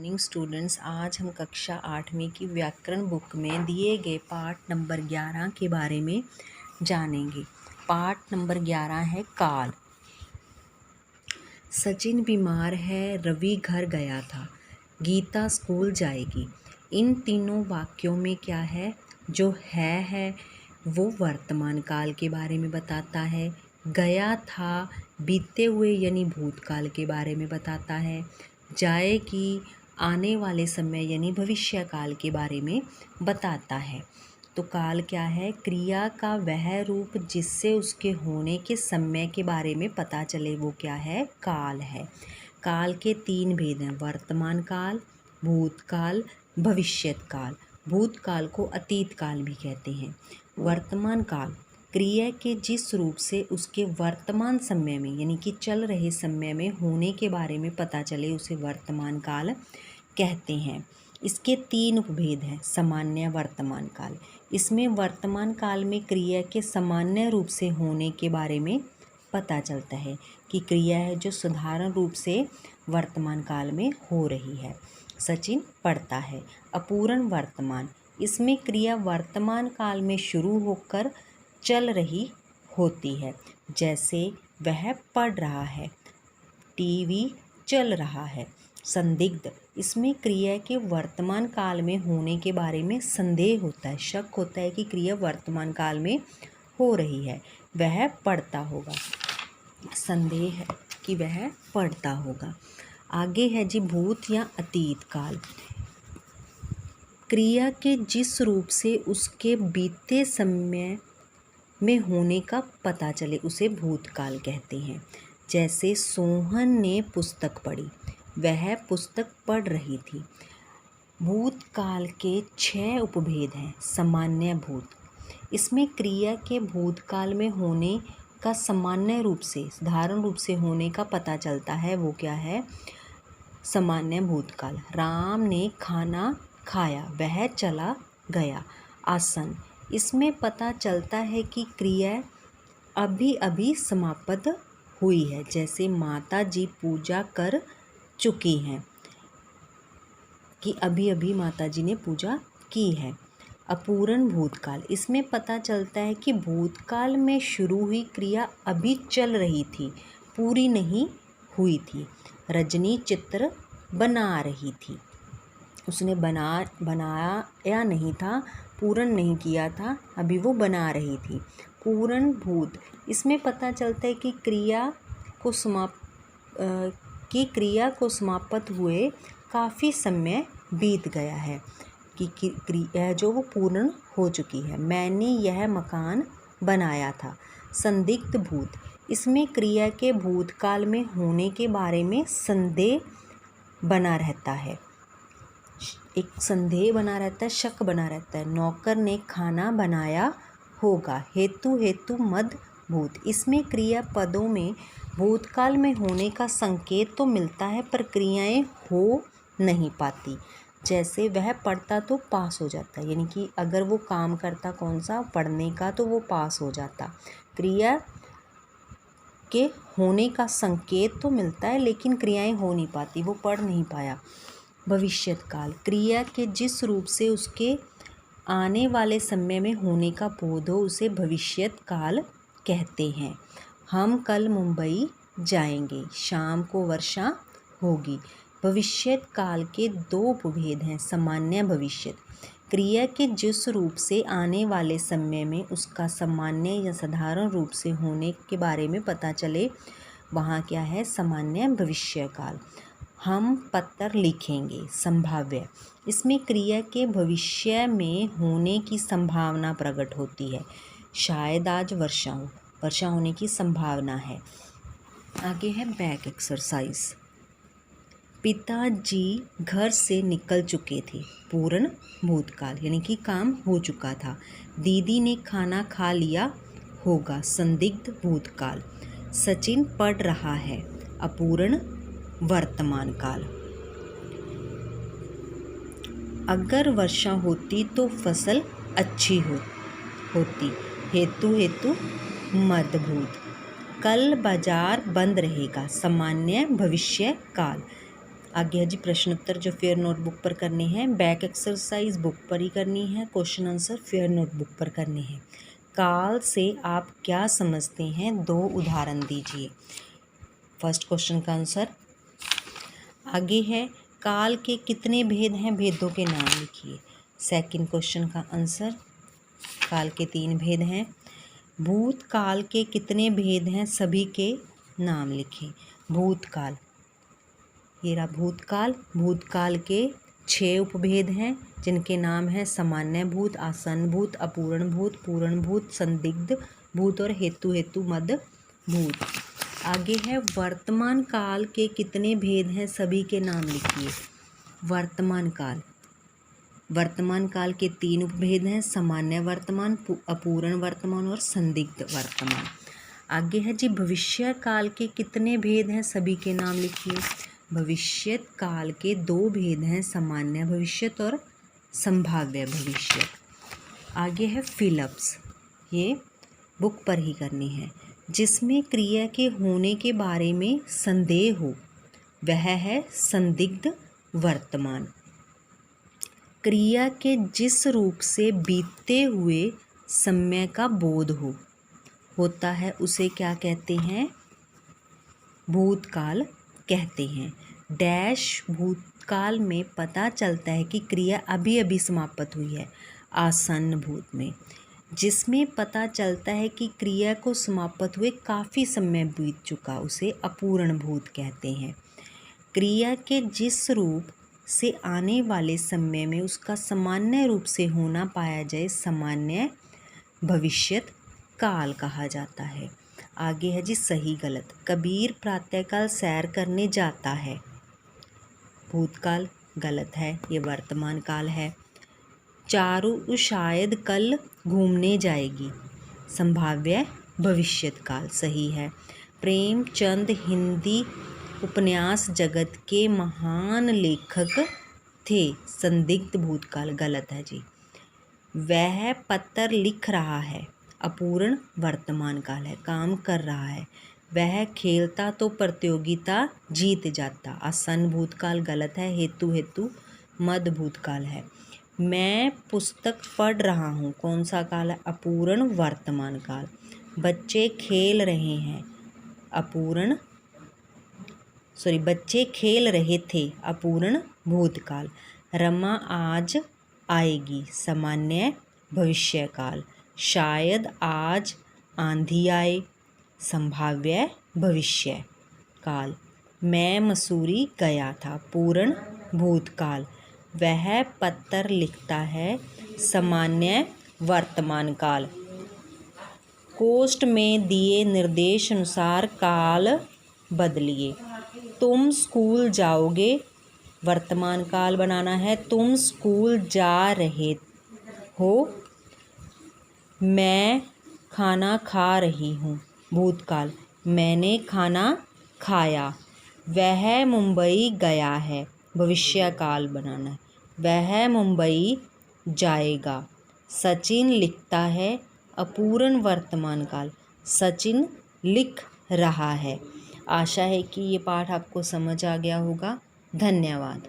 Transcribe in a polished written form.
Morning students. आज हम कक्षा 8वीं की व्याकरण बुक में दिए गए पाठ नंबर 11 के बारे में जानेंगे। पाठ नंबर 11 है काल। सचिन बीमार है, रवि घर गया था, गीता स्कूल जाएगी। इन तीनों वाक्यों में क्या है? जो है वो वर्तमान काल के बारे में बताता है। गया था बीते हुए यानी भूतकाल के बारे में बताता है। जाएगी आने वाले समय यानी भविष्य काल के बारे में बताता है। तो काल क्या है? क्रिया का वह रूप जिससे उसके होने के समय के बारे में पता चले, वो क्या है? काल है। काल के 3 भेद हैं: वर्तमान काल, भूतकाल, भविष्यत काल। भूतकाल को अतीत काल भी कहते हैं। वर्तमान काल क्रिया के जिस रूप से उसके वर्तमान समय में यानी कि चल रहे समय में होने के बारे में पता चले, उसे वर्तमान काल कहते हैं। इसके 3 उपभेद हैं। सामान्य वर्तमान काल, इसमें वर्तमान काल में क्रिया के सामान्य रूप से होने के बारे में पता चलता है कि क्रिया है जो साधारण रूप से वर्तमान काल में हो रही है। सचिन पढ़ता है। अपूर्ण वर्तमान, इसमें क्रिया वर्तमान काल में शुरू होकर चल रही होती है। जैसे वह पढ़ रहा है, टीवी चल रहा है। संदिग्ध, इसमें क्रिया के वर्तमान काल में होने के बारे में संदेह होता है, शक होता है कि क्रिया वर्तमान काल में हो रही है। वह पढ़ता होगा, संदेह है कि वह पढ़ता होगा। आगे है जी भूत या अतीत काल। क्रिया के जिस रूप से उसके बीते समय में होने का पता चले, उसे भूतकाल कहते हैं। जैसे सोहन ने पुस्तक पढ़ी, वह पुस्तक पढ़ रही थी। भूतकाल के 6 उपभेद हैं। सामान्य भूत, इसमें क्रिया के भूतकाल में होने का सामान्य रूप से साधारण रूप से होने का पता चलता है, वो क्या है? सामान्य भूतकाल। राम ने खाना खाया, वह चला गया। आसन, इसमें पता चलता है कि क्रिया अभी अभी समाप्त हुई है। जैसे माता जी पूजा कर चुकी हैं, कि अभी अभी माता जी ने पूजा की है। अपूर्ण भूतकाल, इसमें पता चलता है कि भूतकाल में शुरू हुई क्रिया अभी चल रही थी, पूरी नहीं हुई थी। रजनी चित्र बना रही थी, उसने बनाया नहीं था, पूर्ण नहीं किया था, अभी वो बना रही थी। पूर्ण भूत, इसमें पता चलता है कि क्रिया को समाप्त हुए काफ़ी समय बीत गया है, कि क्रिया जो वो पूर्ण हो चुकी है। मैंने यह मकान बनाया था। संदिग्ध भूत, इसमें क्रिया के भूतकाल में होने के बारे में संदेह बना रहता है, एक संदेह बना रहता है, शक बना रहता है। नौकर ने खाना बनाया होगा। हेतु मद भूत, इसमें क्रिया पदों में भूतकाल में होने का संकेत तो मिलता है, पर क्रियाएं हो नहीं पाती। जैसे वह पढ़ता तो पास हो जाता, यानी कि अगर वो काम करता कौन सा? पढ़ने का, तो वो पास हो जाता। क्रिया के होने का संकेत तो मिलता है, लेकिन क्रियाएं हो नहीं पाती, वो पढ़ नहीं पाया। भविष्यत काल, क्रिया के जिस रूप से उसके आने वाले समय में होने का बोध हो, उसे भविष्यत काल कहते हैं। हम कल मुंबई जाएंगे, शाम को वर्षा होगी। भविष्यत काल के 2 उपभेद हैं। सामान्य भविष्यत, क्रिया के जिस रूप से आने वाले समय में उसका सामान्य या साधारण रूप से होने के बारे में पता चले, वहाँ क्या है? सामान्य भविष्य काल। हम पत्र लिखेंगे। संभाव्य, इसमें क्रिया के भविष्य में होने की संभावना प्रकट होती है। शायद आज वर्षा हो, वर्षा होने की संभावना है। आगे है बैक एक्सरसाइज। पिताजी घर से निकल चुके थे। पूर्ण भूतकाल, यानी कि काम हो चुका था। दीदी ने खाना खा लिया होगा। संदिग्ध भूतकाल। सचिन पढ़ रहा है। अपूर्ण वर्तमान काल। अगर वर्षा होती तो फसल अच्छी होती। हेतु मदभूत। कल बाजार बंद रहेगा। सामान्य भविष्य काल। आगे है जी प्रश्नोत्तर जो फेयर नोटबुक पर करने हैं। बैक एक्सरसाइज बुक पर ही करनी है, क्वेश्चन आंसर फेयर नोटबुक पर करने हैं। काल से आप क्या समझते हैं, 2 उदाहरण दीजिए। फर्स्ट क्वेश्चन का आंसर। आगे है काल के कितने भेद हैं, भेदों के नाम लिखिए। सेकंड क्वेश्चन का आंसर। काल के 3 भेद हैं। भूतकाल के कितने भेद हैं, सभी के नाम लिखें। भूतकाल, ये रहा भूतकाल। भूतकाल के 6 उपभेद हैं जिनके नाम हैं सामान्य भूत, आसन्न भूत, अपूर्ण भूत, पूर्ण भूत, संदिग्ध भूत और हेतु मद भूत। आगे है वर्तमान काल के कितने भेद हैं, सभी के नाम लिखिए। वर्तमान काल, वर्तमान काल के 3 उपभेद हैं, सामान्य वर्तमान, अपूर्ण वर्तमान और संदिग्ध वर्तमान। आगे है जी भविष्य काल के कितने भेद हैं, सभी के नाम लिखिए। भविष्य काल के 2 भेद हैं, सामान्य भविष्यत और संभाव्य भविष्यत। आगे है फिलअप्स, ये बुक पर ही करनी है। जिसमें क्रिया के होने के बारे में संदेह हो वह है संदिग्ध वर्तमान। क्रिया के जिस रूप से बीतते हुए समय का बोध होता है उसे क्या कहते हैं, भूतकाल कहते हैं। डैश भूतकाल में पता चलता है कि क्रिया अभी अभी समाप्त हुई है, आसन्न भूत में। जिसमें पता चलता है कि क्रिया को समाप्त हुए काफ़ी समय बीत चुका उसे अपूर्ण भूत कहते हैं। क्रिया के जिस रूप से आने वाले समय में उसका सामान्य रूप से होना पाया जाए सामान्य भविष्यत काल कहा जाता है। आगे है जी सही गलत। कबीर प्रातःकाल सैर करने जाता है, भूतकाल गलत है, ये वर्तमान काल है। चारू शायद कल घूमने जाएगी, संभाव्य भविष्यत काल सही है। प्रेमचंद हिंदी उपन्यास जगत के महान लेखक थे, संदिग्ध भूतकाल गलत है जी। वह पत्र लिख रहा है, अपूर्ण वर्तमान काल है, काम कर रहा है। वह खेलता तो प्रतियोगिता जीत जाता, आसन्न भूतकाल गलत है, हेतु मद भूतकाल है। मैं पुस्तक पढ़ रहा हूँ, कौन सा काल है, अपूर्ण वर्तमान काल। बच्चे खेल रहे हैं, बच्चे खेल रहे थे, अपूर्ण भूतकाल। रमा आज आएगी, सामान्य भविष्यकाल। शायद आज आंधी आए, संभाव्य भविष्य काल। मैं मसूरी गया था, पूर्ण भूतकाल। वह पत्र लिखता है, सामान्य वर्तमान काल। कोष्ठ में दिए निर्देश अनुसार काल बदलिए। तुम स्कूल जाओगे, वर्तमान काल बनाना है। तुम स्कूल जा रहे हो, मैं खाना खा रही हूँ, भूतकाल। मैंने खाना खाया। वह मुंबई गया है, भविष्यकाल बनाना है। वह मुंबई जाएगा। सचिन लिखता है, अपूर्ण वर्तमान काल। सचिन लिख रहा है। आशा है कि ये पाठ आपको समझ आ गया होगा। धन्यवाद।